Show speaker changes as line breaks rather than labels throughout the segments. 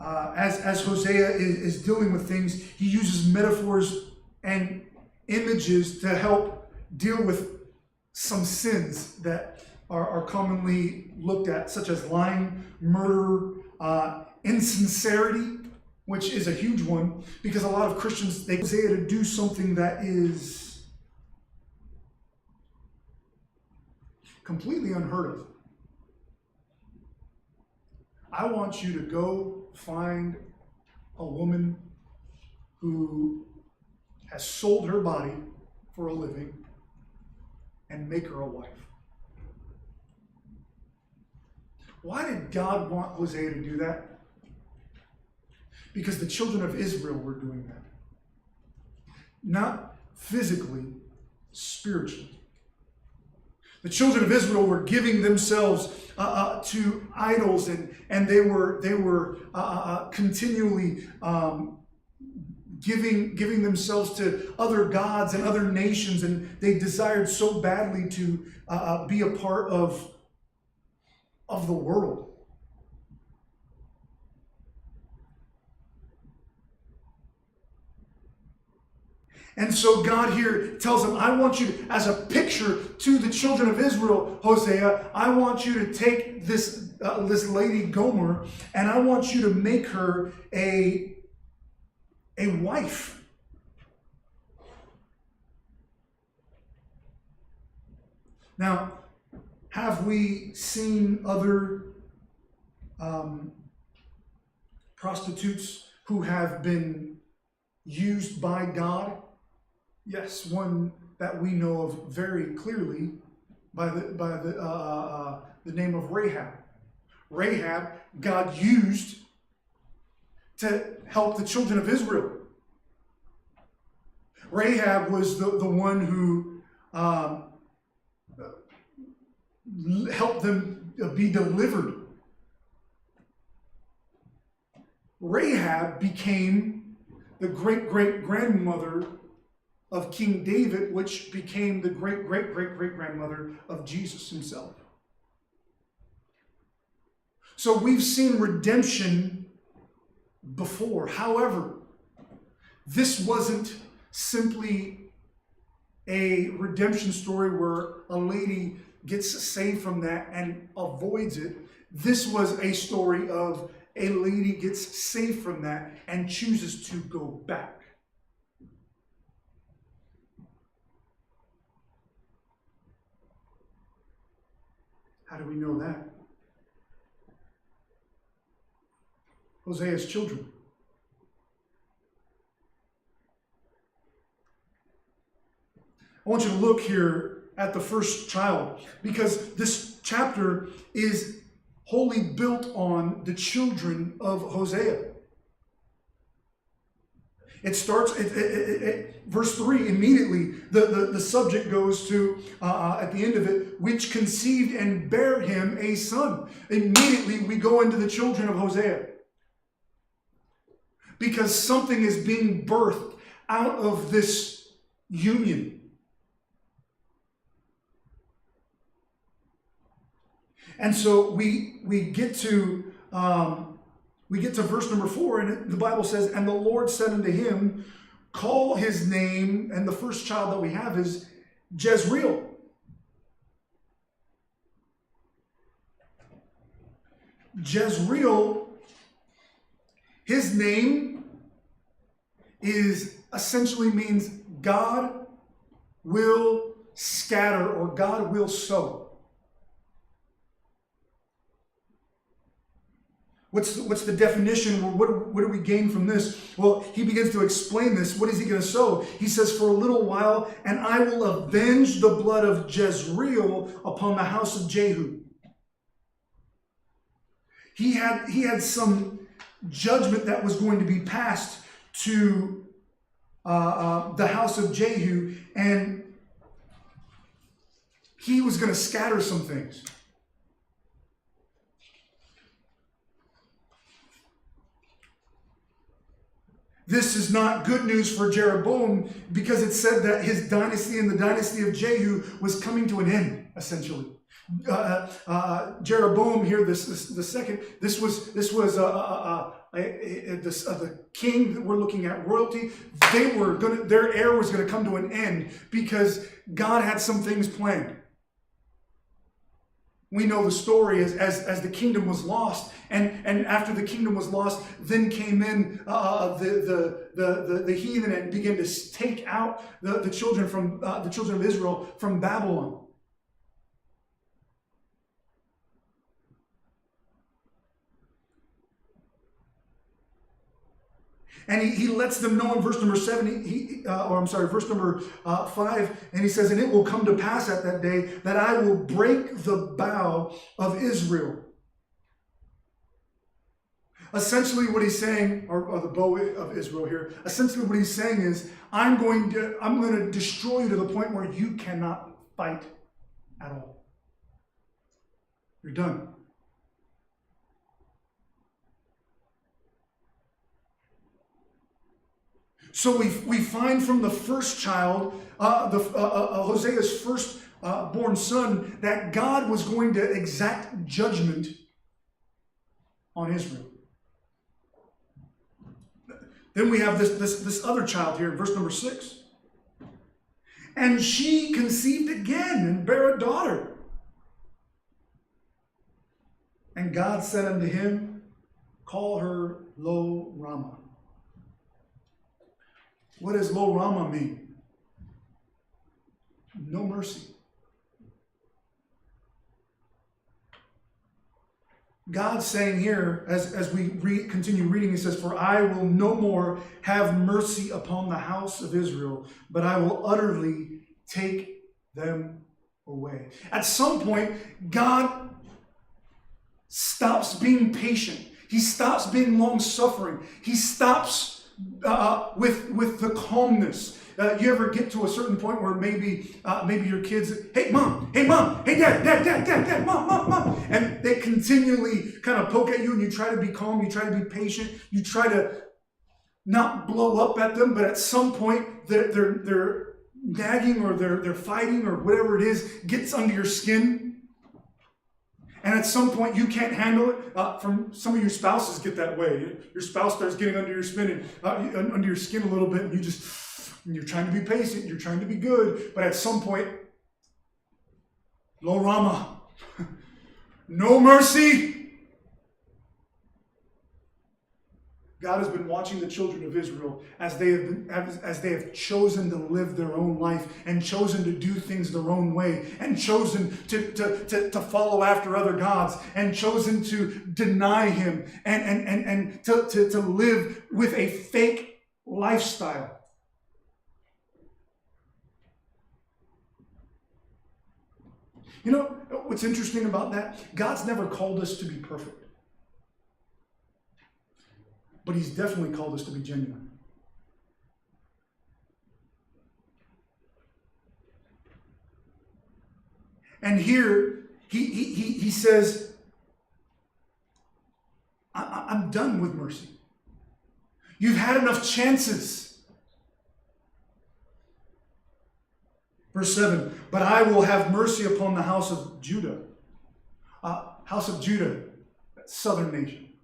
as Hosea is dealing with things, he uses metaphors and images to help deal with some sins that are commonly looked at, such as lying, murder, insincerity, which is a huge one, because a lot of Christians, they say to do something that is completely unheard of. I want you to go find a woman who has sold her body for a living and make her a wife. Why did God want Hosea to do that? Because the children of Israel were doing that. Not physically, spiritually. The children of Israel were giving themselves to idols, and they were continually giving themselves to other gods and other nations, and they desired so badly to be a part of the world. And so God here tells him, I want you, as a picture to the children of Israel, Hosea, I want you to take this lady Gomer, and I want you to make her a wife. Now, have we seen other prostitutes who have been used by God? Yes, one that we know of very clearly by the name of Rahab. Rahab, God used to help the children of Israel. Rahab was the one who helped them be delivered. Rahab became the great-great-grandmother of King David, which became the great-great-great-great-grandmother of Jesus himself. So we've seen redemption before. However, this wasn't simply a redemption story where a lady gets saved from that and avoids it. This was a story of a lady gets saved from that and chooses to go back. How do we know that? Hosea's children. I want you to look here at the first child, because this chapter is wholly built on the children of Hosea. It starts at verse 3 immediately. The subject goes to, at the end of it, which conceived and bare him a son. Immediately we go into the children of Hosea. Because something is being birthed out of this union. And so we get to verse number 4, and the Bible says, and the Lord said unto him, call his name, and the first child that we have is Jezreel. Jezreel, his name essentially means God will scatter, or God will sow. What's the definition? What do we gain from this? Well, he begins to explain this. What is he going to sow? He says, for a little while, and I will avenge the blood of Jezreel upon the house of Jehu. He had some judgment that was going to be passed to the house of Jehu, and he was going to scatter some things. This is not good news for Jeroboam, because it said that his dynasty and the dynasty of Jehu was coming to an end, essentially. Jeroboam here, the second. This was the king that we're looking at, royalty. Their heir was going to come to an end because God had some things planned. We know the story as the kingdom was lost, and after the kingdom was lost, then came in the heathen and began to take out the children of Israel from Babylon. And he lets them know in verse number 7, verse number 5, and he says, "And it will come to pass at that day that I will break the bow of Israel." Essentially what he's saying, or the bow of Israel here, essentially what he's saying is, I'm going to destroy you to the point where you cannot fight at all. You're done. So we find from the first child, Hosea's first born son, that God was going to exact judgment on Israel. Then we have this other child here in verse number 6. "And she conceived again and bare a daughter. And God said unto him, Call her Lo Ramah." What does Lo Ramah mean? No mercy. God's saying here, as we continue reading, he says, "For I will no more have mercy upon the house of Israel, but I will utterly take them away." At some point, God stops being patient. He stops being long-suffering. He stops with the calmness. You ever get to a certain point where maybe your kids, hey mom, hey dad, mom, and they continually kind of poke at you, and you try to be calm, you try to be patient, you try to not blow up at them, but at some point they're nagging, or they're fighting, or whatever it is gets under your skin. And at some point you can't handle it. From some of your spouses get that way. Your spouse starts getting under your skin a little bit, and you're trying to be patient, you're trying to be good, but at some point, Lo Ramah, no mercy. God has been watching the children of Israel as they have chosen to live their own life, and chosen to do things their own way, and chosen to follow after other gods, and chosen to deny him, and to live with a fake lifestyle. You know what's interesting about that? God's never called us to be perfect. But he's definitely called us to be genuine. And here, he says, I'm done with mercy. You've had enough chances. Verse 7, "But I will have mercy upon the house of Judah." House of Judah, southern nation.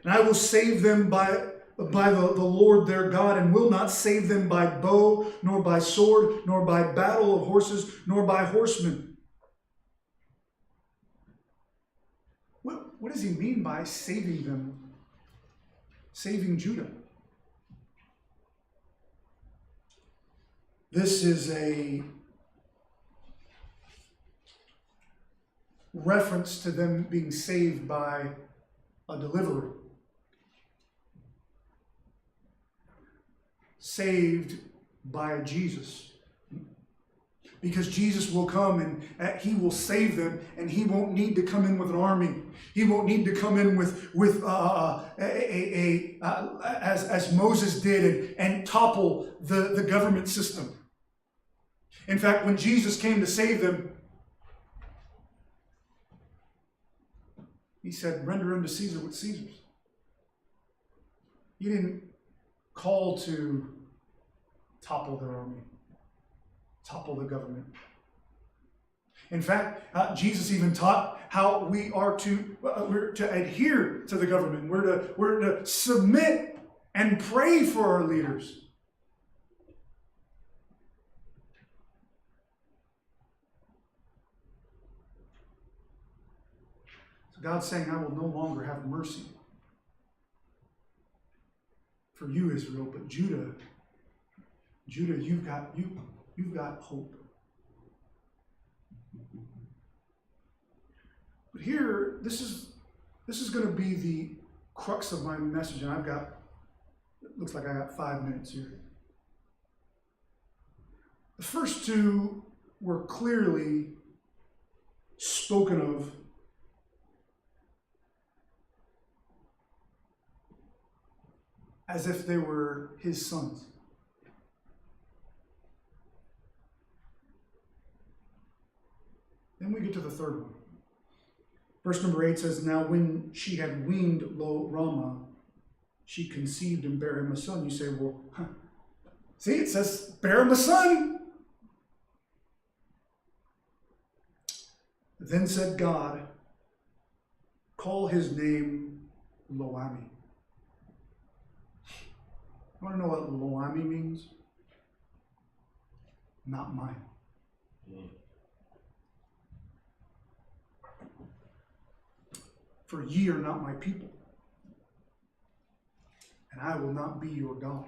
"And I will save them by the Lord their God, and will not save them by bow, nor by sword, nor by battle of horses, nor by horsemen." What does he mean by saving them? Saving Judah? This is a reference to them being saved by a deliverer. Saved by Jesus. Because Jesus will come and he will save them, and he won't need to come in with an army. He won't need to come in as Moses did and topple the government system. In fact, when Jesus came to save them, he said, "Render unto Caesar what's Caesar's." He didn't call to topple their army, topple the government. In fact, Jesus even taught how we're to adhere to the government. We're to submit and pray for our leaders. So God's saying, I will no longer have mercy for you, Israel, but Judah, you've got hope. But here, this is going to be the crux of my message, and it looks like I got 5 minutes here. The first two were clearly spoken of as if they were his sons. Then we get to the third one. Verse number 8 says, Now when she had weaned Lo Rama, she conceived and bare him a son. You say, well, see, it says, bear him a son. Then said God, call his name Lo-Ami. You want to know what Lo-Ami means? Not mine. For ye are not my people, and I will not be your God.